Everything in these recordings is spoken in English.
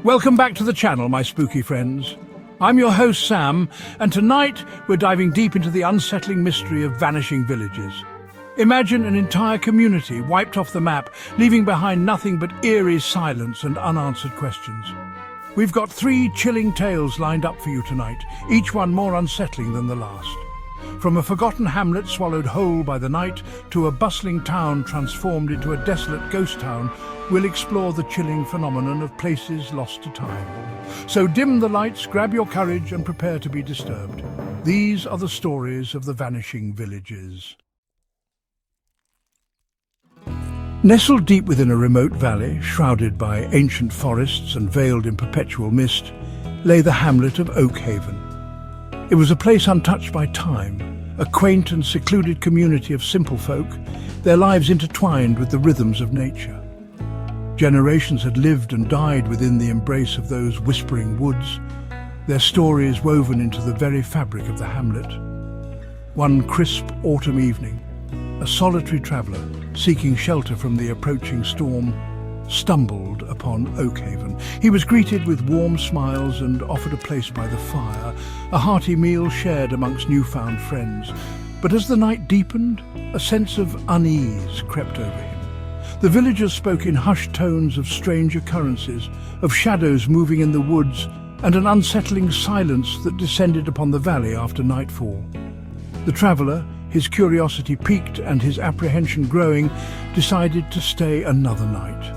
Welcome back to the channel, my spooky friends. I'm your host, Sam, and tonight we're diving deep into the unsettling mystery of vanishing villages. Imagine an entire community wiped off the map, leaving behind nothing but eerie silence and unanswered questions. We've got 3 chilling tales lined up for you tonight, each one more unsettling than the last. From a forgotten hamlet swallowed whole by the night to a bustling town transformed into a desolate ghost town, we'll explore the chilling phenomenon of places lost to time. So dim the lights, grab your courage and prepare to be disturbed. These are the stories of the vanishing villages. Nestled deep within a remote valley, shrouded by ancient forests and veiled in perpetual mist, lay the hamlet of Oakhaven. It was a place untouched by time, a quaint and secluded community of simple folk, their lives intertwined with the rhythms of nature. Generations had lived and died within the embrace of those whispering woods, their stories woven into the very fabric of the hamlet. One crisp autumn evening, a solitary traveller, seeking shelter from the approaching storm, stumbled upon Oakhaven. He was greeted with warm smiles and offered a place by the fire, a hearty meal shared amongst newfound friends. But as the night deepened, a sense of unease crept over him. The villagers spoke in hushed tones of strange occurrences, of shadows moving in the woods, and an unsettling silence that descended upon the valley after nightfall. The traveller, his curiosity piqued and his apprehension growing, decided to stay another night.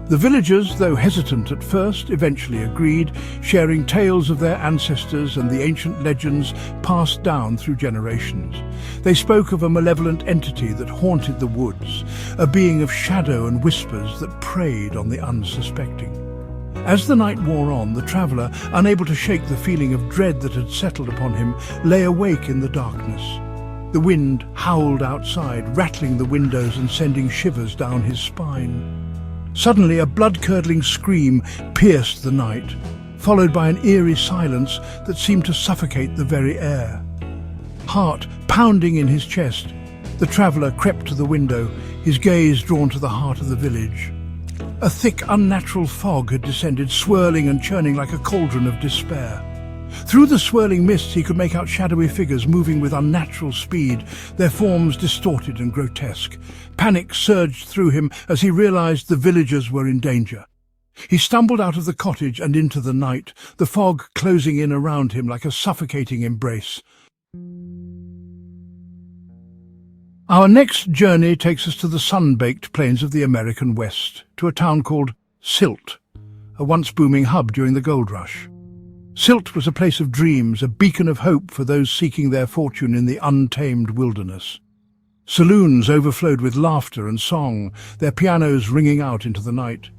The villagers, though hesitant at first, eventually agreed, sharing tales of their ancestors and the ancient legends passed down through generations. They spoke of a malevolent entity that haunted the woods, a being of shadow and whispers that preyed on the unsuspecting. As the night wore on, the traveller, unable to shake the feeling of dread that had settled upon him, lay awake in the darkness. The wind howled outside, rattling the windows and sending shivers down his spine. Suddenly, a blood-curdling scream pierced the night, followed by an eerie silence that seemed to suffocate the very air. Heart pounding in his chest, the traveller crept to the window, his gaze drawn to the heart of the village. A thick, unnatural fog had descended, swirling and churning like a cauldron of despair. Through the swirling mists he could make out shadowy figures moving with unnatural speed, their forms distorted and grotesque. Panic surged through him as he realized the villagers were in danger. He stumbled out of the cottage and into the night, the fog closing in around him like a suffocating embrace. Our next journey takes us to the sun-baked plains of the American West, to a town called Silt, a once booming hub during the gold rush. Silt was a place of dreams, a beacon of hope for those seeking their fortune in the untamed wilderness. Saloons overflowed with laughter and song, their pianos ringing out into the night.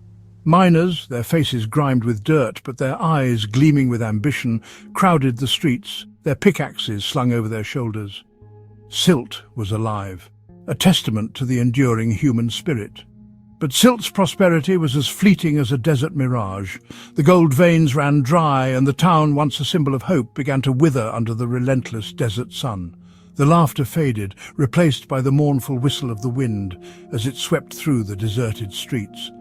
Miners, their faces grimed with dirt but their eyes gleaming with ambition, crowded the streets, their pickaxes slung over their shoulders. Silt was alive, a testament to the enduring human spirit. But Silt's prosperity was as fleeting as a desert mirage. The gold veins ran dry, and the town, once a symbol of hope, began to wither under the relentless desert sun. The laughter faded, replaced by the mournful whistle of the wind as it swept through the deserted streets.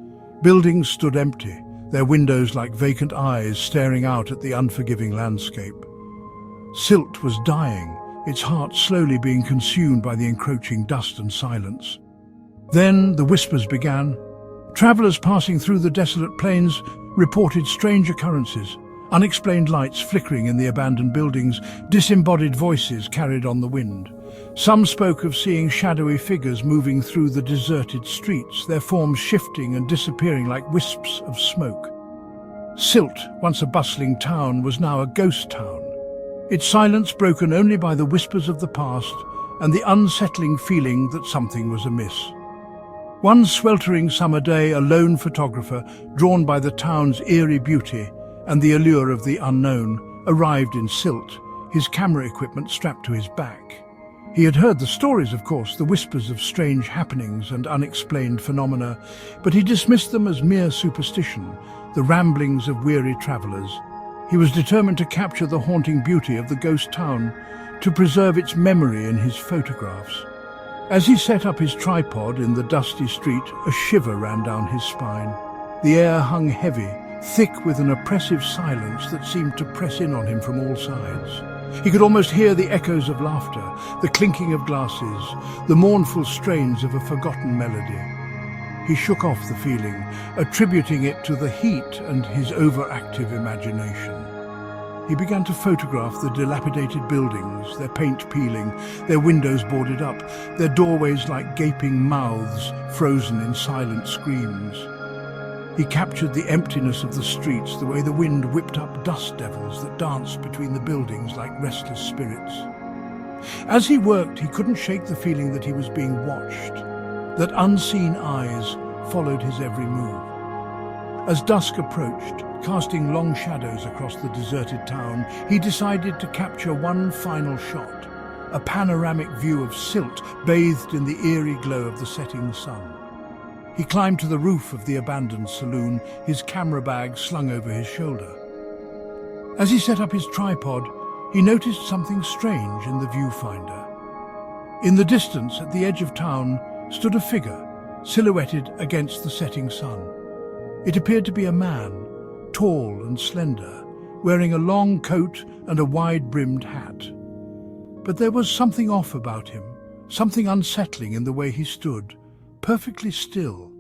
Buildings stood empty, their windows like vacant eyes staring out at the unforgiving landscape. Silt was dying, its heart slowly being consumed by the encroaching dust and silence. Then the whispers began. Travellers passing through the desolate plains reported strange occurrences, unexplained lights flickering in the abandoned buildings, disembodied voices carried on the wind. Some spoke of seeing shadowy figures moving through the deserted streets, their forms shifting and disappearing like wisps of smoke. Silt, once a bustling town, was now a ghost town, its silence broken only by the whispers of the past and the unsettling feeling that something was amiss. One sweltering summer day, a lone photographer, drawn by the town's eerie beauty and the allure of the unknown, arrived in Silt, his camera equipment strapped to his back. He had heard the stories, of course, the whispers of strange happenings and unexplained phenomena, but he dismissed them as mere superstition, the ramblings of weary travellers. He was determined to capture the haunting beauty of the ghost town, to preserve its memory in his photographs. As he set up his tripod in the dusty street, a shiver ran down his spine. The air hung heavy, thick with an oppressive silence that seemed to press in on him from all sides. He could almost hear the echoes of laughter, the clinking of glasses, the mournful strains of a forgotten melody. He shook off the feeling, attributing it to the heat and his overactive imagination. He began to photograph the dilapidated buildings, their paint peeling, their windows boarded up, their doorways like gaping mouths frozen in silent screams. He captured the emptiness of the streets, the way the wind whipped up dust devils that danced between the buildings like restless spirits. As he worked, he couldn't shake the feeling that he was being watched, that unseen eyes followed his every move. As dusk approached, casting long shadows across the deserted town, he decided to capture one final shot, a panoramic view of Silt bathed in the eerie glow of the setting sun. He climbed to the roof of the abandoned saloon, his camera bag slung over his shoulder. As he set up his tripod, he noticed something strange in the viewfinder. In the distance, at the edge of town, stood a figure, silhouetted against the setting sun. It appeared to be a man, tall and slender, wearing a long coat and a wide-brimmed hat. But there was something off about him, something unsettling in the way he stood, perfectly still,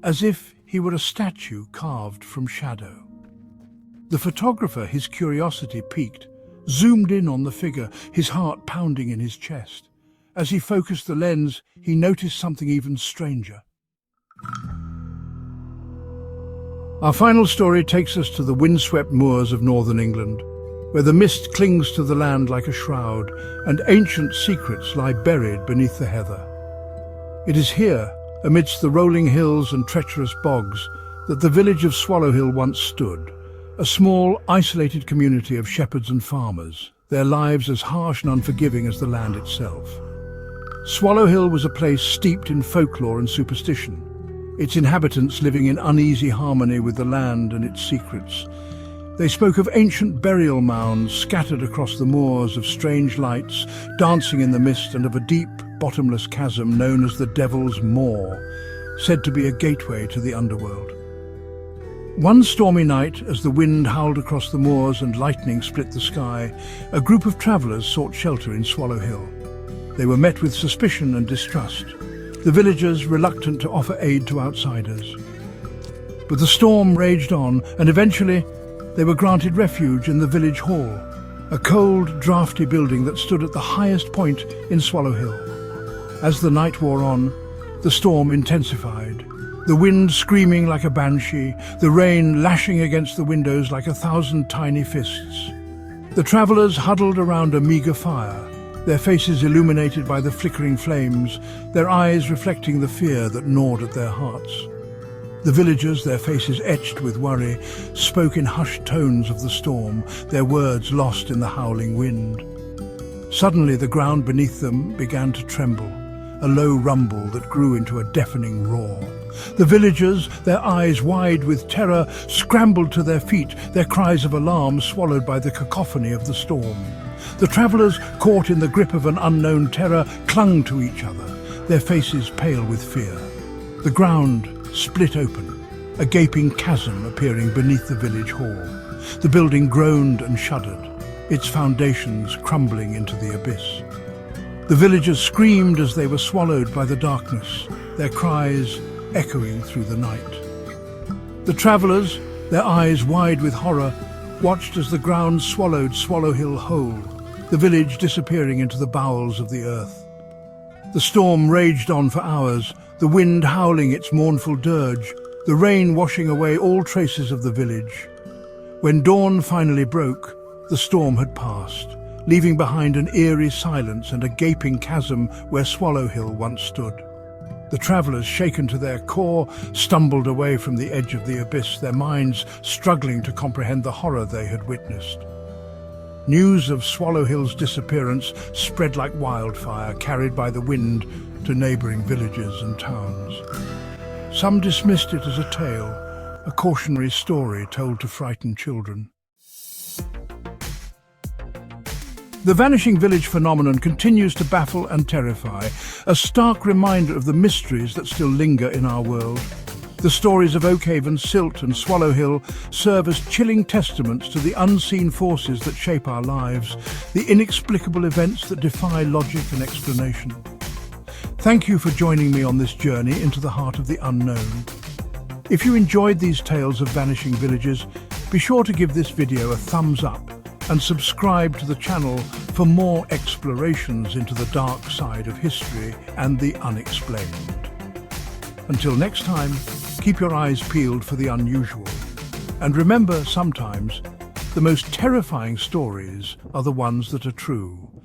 as if he were a statue carved from shadow. The photographer, his curiosity piqued, zoomed in on the figure, his heart pounding in his chest. As he focused the lens, he noticed something even stranger. Our final story takes us to the windswept moors of northern England, where the mist clings to the land like a shroud, and ancient secrets lie buried beneath the heather. It is here, amidst the rolling hills and treacherous bogs, that the village of Swallow Hill once stood, a small, isolated community of shepherds and farmers, their lives as harsh and unforgiving as the land itself. Swallow Hill was a place steeped in folklore and superstition, its inhabitants living in uneasy harmony with the land and its secrets. They spoke of ancient burial mounds scattered across the moors, of strange lights dancing in the mist, and of a deep, bottomless chasm known as the Devil's Maw, said to be a gateway to the underworld. One stormy night, as the wind howled across the moors and lightning split the sky, a group of travellers sought shelter in Swallow Hill. They were met with suspicion and distrust, the villagers reluctant to offer aid to outsiders. But the storm raged on, and eventually they were granted refuge in the village hall, a cold, draughty building that stood at the highest point in Swallow Hill. As the night wore on, the storm intensified, the wind screaming like a banshee, the rain lashing against the windows like 1,000 tiny fists. The travellers huddled around a meagre fire, their faces illuminated by the flickering flames, their eyes reflecting the fear that gnawed at their hearts. The villagers, their faces etched with worry, spoke in hushed tones of the storm, their words lost in the howling wind. Suddenly the ground beneath them began to tremble, a low rumble that grew into a deafening roar. The villagers, their eyes wide with terror, scrambled to their feet, their cries of alarm swallowed by the cacophony of the storm. The travellers, caught in the grip of an unknown terror, clung to each other, their faces pale with fear. The ground split open, a gaping chasm appearing beneath the village hall. The building groaned and shuddered, its foundations crumbling into the abyss. The villagers screamed as they were swallowed by the darkness, their cries echoing through the night. The travellers, their eyes wide with horror, watched as the ground swallowed Swallow Hill whole, the village disappearing into the bowels of the earth. The storm raged on for hours, the wind howling its mournful dirge, the rain washing away all traces of the village. When dawn finally broke, the storm had passed, leaving behind an eerie silence and a gaping chasm where Swallow Hill once stood. The travellers, shaken to their core, stumbled away from the edge of the abyss, their minds struggling to comprehend the horror they had witnessed. News of Swallow Hill's disappearance spread like wildfire, carried by the wind to neighbouring villages and towns. Some dismissed it as a tale, a cautionary story told to frighten children. The vanishing village phenomenon continues to baffle and terrify, a stark reminder of the mysteries that still linger in our world. The stories of Oakhaven, Silt and Swallow Hill serve as chilling testaments to the unseen forces that shape our lives, the inexplicable events that defy logic and explanation. Thank you for joining me on this journey into the heart of the unknown. If you enjoyed these tales of vanishing villages, be sure to give this video a thumbs up and subscribe to the channel for more explorations into the dark side of history and the unexplained. Until next time, keep your eyes peeled for the unusual. And remember, sometimes, the most terrifying stories are the ones that are true.